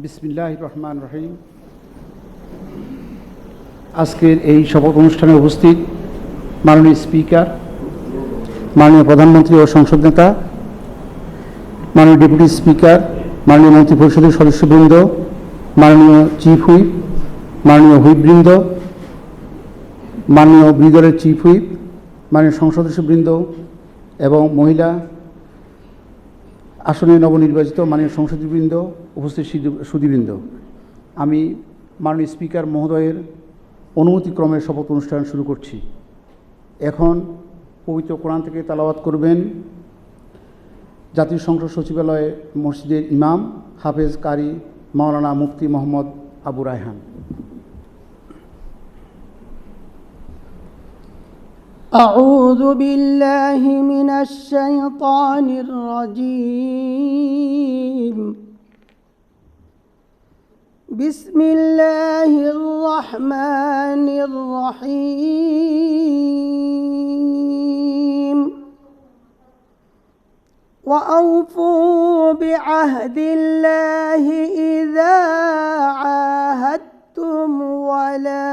বিসমিল্লাহির রহমানির রহিম। আজকের এই শপথ অনুষ্ঠানে উপস্থিত মাননীয় স্পিকার, মাননীয় প্রধানমন্ত্রী ও সংসদ নেতা, মাননীয় ডেপুটি স্পিকার, মাননীয় মন্ত্রিপরিষদের সদস্যবৃন্দ, মাননীয় চিফ হুইপ, মাননীয় হুইপবৃন্দ, মাননীয় বিরোধী দলের চিফ হুইপ, মাননীয় সংসদ সদস্যবৃন্দ এবং মহিলা আসনে নবনির্বাচিত মাননীয় সংসদবৃন্দ, উপস্থিত সুধীবৃন্দ, আমি মাননীয় স্পিকার মহোদয়ের অনুমতিক্রমে শপথ অনুষ্ঠান শুরু করছি। এখন পবিত্র কোরআন থেকে তেলাওয়াত করবেন জাতীয় সংসদ সচিবালয় মসজিদের ইমাম হাফেজ কারি মাওলানা মুফতি মোহাম্মদ আবু রায়হান। أعوذ بالله من الشيطان الرجيم. بسم الله الرحمن الرحيم. وأوفوا بعهد الله إذا عاهدتم ولا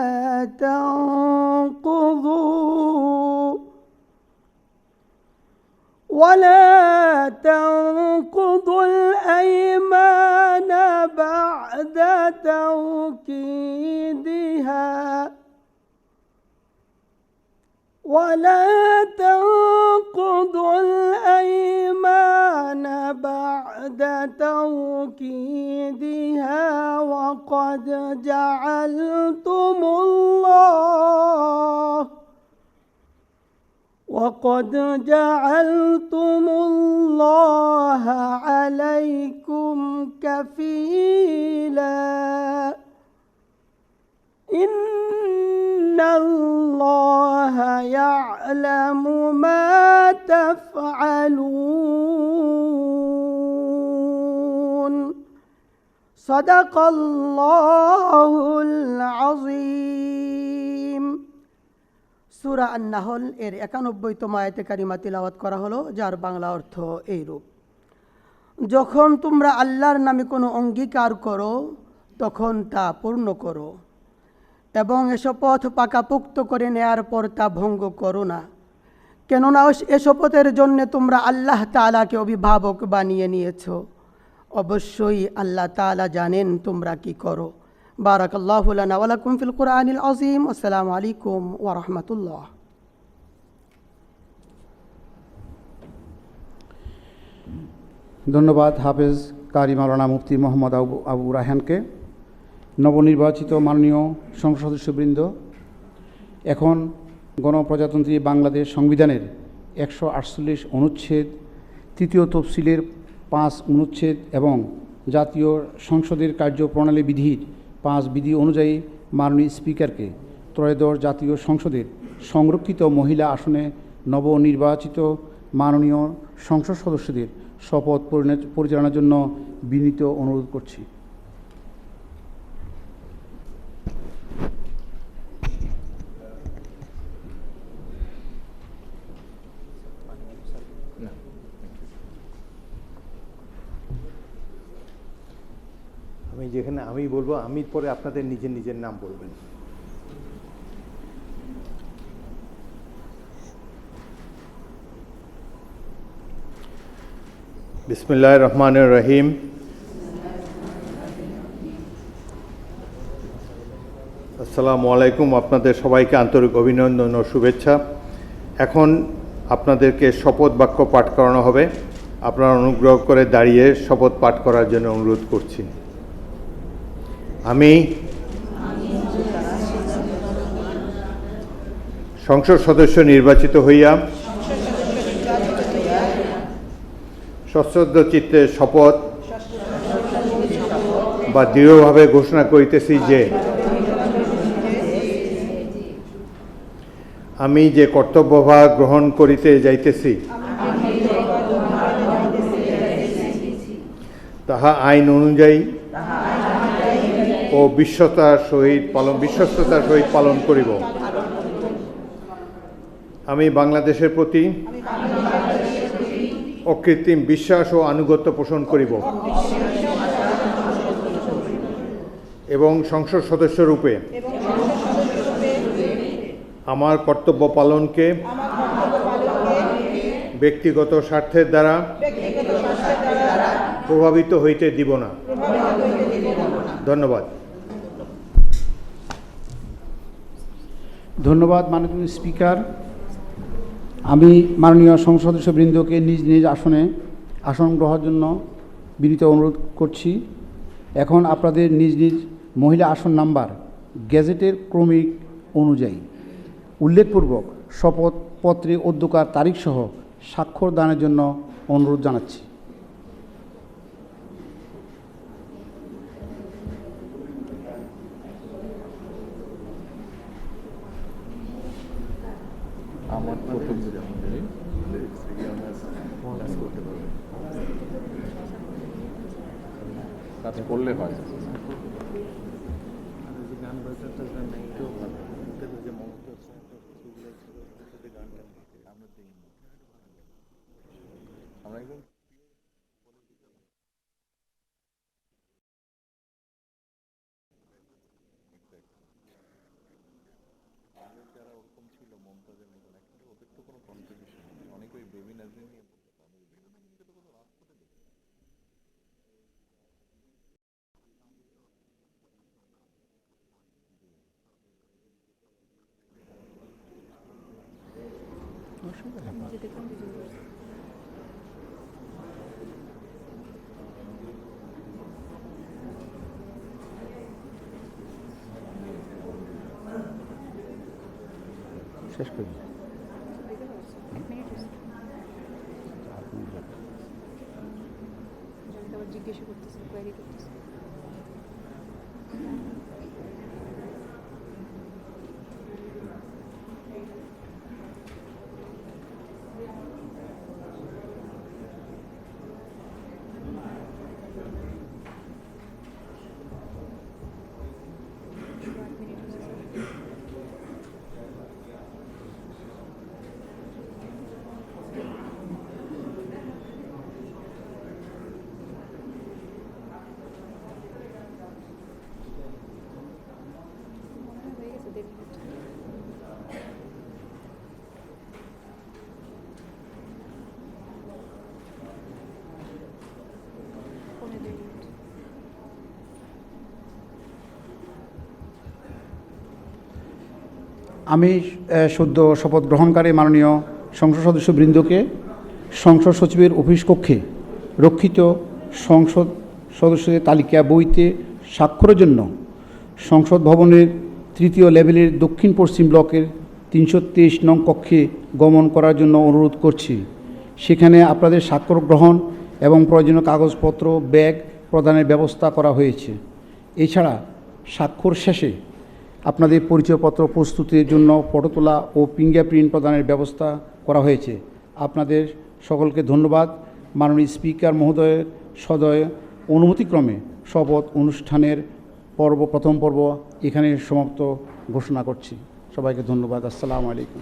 تنقضوا الأيمان بعد توكيدها وقد جعلتم الله عليكم كفيلا إن الله يعلم ما تفعلون. صدق الله العظيم. সূরা আন-নাহল এর ৯১তম আয়াতে কারিমা তিলাওয়াত করা হলো, যার বাংলা অর্থ এইরূপ: যখন তোমরা আল্লাহর নামে কোনো অঙ্গীকার করো তখন তা পূর্ণ করো এবং এ শপথ পাকাপোক্ত করে নেয়ার পর তা ভঙ্গ করো না, কেননা এ শপথের জন্য তোমরা আল্লাহ তাআলাকে অভিভাবক বানিয়ে নিয়েছো। অবশ্যই আল্লাহ তাআলা জানেন তোমরা কি করো। বারাকাল্লাহু লানা ওয়া লাকুম ফিল কুরআনিল আযীম। আসসালামু আলাইকুম ওয়া রাহমাতুল্লাহ। ধন্যবাদ হাফেজ কারি মাওলানা মুফতি মোহাম্মদ আবু রায়হানকে। নবনির্বাচিত মাননীয় সংসদ সদস্যবৃন্দ, এখন গণপ্রজাতন্ত্রী বাংলাদেশ সংবিধানের ১৪৮ অনুচ্ছেদ, তৃতীয় তফসিলের ৫ অনুচ্ছেদ এবং জাতীয় সংসদের কার্যপ্রণালী বিধির ৫ বিধি অনুযায়ী মাননীয় স্পিকারকে ত্রয়োদশ জাতীয় সংসদের সংরক্ষিত মহিলা আসনে নবনির্বাচিত মাননীয় সংসদ সদস্যদের শপথ পরিচালনার জন্য বিনীত অনুরোধ করছি। যেখানে আমি বলবো, আমি পরে আপনাদের নিজের নিজের নাম বলবেন। বিসমিল্লাহির রহমানির রহিম। আসসালামু আলাইকুম। আপনাদের সবাইকে আন্তরিক অভিনন্দন ও শুভেচ্ছা। এখন আপনাদেরকে শপথ বাক্য পাঠ করানো হবে। আপনারা অনুগ্রহ করে দাঁড়িয়ে শপথ পাঠ করার জন্য অনুরোধ করছি। আমি সংসদ সদস্য নির্বাচিত হইয়া সশ্রদ্ধ চিত্তে শপথ বা দৃঢ়ভাবে ঘোষণা করিতেছি যে আমি যে কর্তব্যভার গ্রহণ করিতে যাইতেছি তাহা আইন অনুযায়ী ও বিশ্বস্ততার সহিত পালন করিব। আমি বাংলাদেশের প্রতি অকৃত্রিম বিশ্বাস ও আনুগত্য পোষণ করিব। এবং সংসদ সদস্যরূপে আমার কর্তব্য পালনকে ব্যক্তিগত স্বার্থের দ্বারা প্রভাবিত হইতে দিব না। ধন্যবাদ। ধন্যবাদ মাননীয় স্পিকার। আমি মাননীয় সংসদ সদস্যবৃন্দকে নিজ নিজ আসন গ্রহণের জন্য বিনীত অনুরোধ করছি। এখন আপনাদের নিজ নিজ মহিলা আসন নাম্বার গেজেটের ক্রমিক অনুযায়ী উল্লেখপূর্বক শপথপত্রে অধ্যকার তারিখসহ স্বাক্ষর দানের জন্য অনুরোধ জানাচ্ছি। আমার প্রথম কাজ করলে হয়। আমরা একদম যারা ওরকম ছিল মমতাজের মতন একটা ওদের তো কোনো কন্ট্রিবিউশন নেই। অনেক ওই বেবি নাজরিন নিয়ে বলতে পারে বেবি নাজরিনকে তো কোনো রাজপথে দেখি। শেষ করি। জিজ্ঞাসা করতেছে, কোয়ারি করতেছে। হয়ে গেছে 1.5 মিনিট। পৌনে 2 মিনিট। আমি সদ্য শপথ গ্রহণকারী মাননীয় সংসদ সদস্যবৃন্দকে সংসদ সচিবের অফিস কক্ষে রক্ষিত সংসদ সদস্যদের তালিকা বইতে স্বাক্ষরের জন্য সংসদ ভবনের 3য় লেভেলের দক্ষিণ পশ্চিম ব্লকের 323 নং কক্ষে গমন করার জন্য অনুরোধ করছি। সেখানে আপনাদের স্বাক্ষর গ্রহণ এবং প্রয়োজনীয় কাগজপত্র ব্যাগ প্রদানের ব্যবস্থা করা হয়েছে। এছাড়া স্বাক্ষর শেষে আপনাদের পরিচয়পত্র প্রস্তুতির জন্য ফটো তোলা ও ফিঙ্গারপ্রিন্ট প্রদানের ব্যবস্থা করা হয়েছে। আপনাদের সকলকে ধন্যবাদ। মাননীয় স্পিকার মহোদয়ের সদয় অনুমতিক্রমে শপথ অনুষ্ঠানের প্রথম পর্ব এখানে সমাপ্ত ঘোষণা করছি। সবাইকে ধন্যবাদ। আসসালামু আলাইকুম।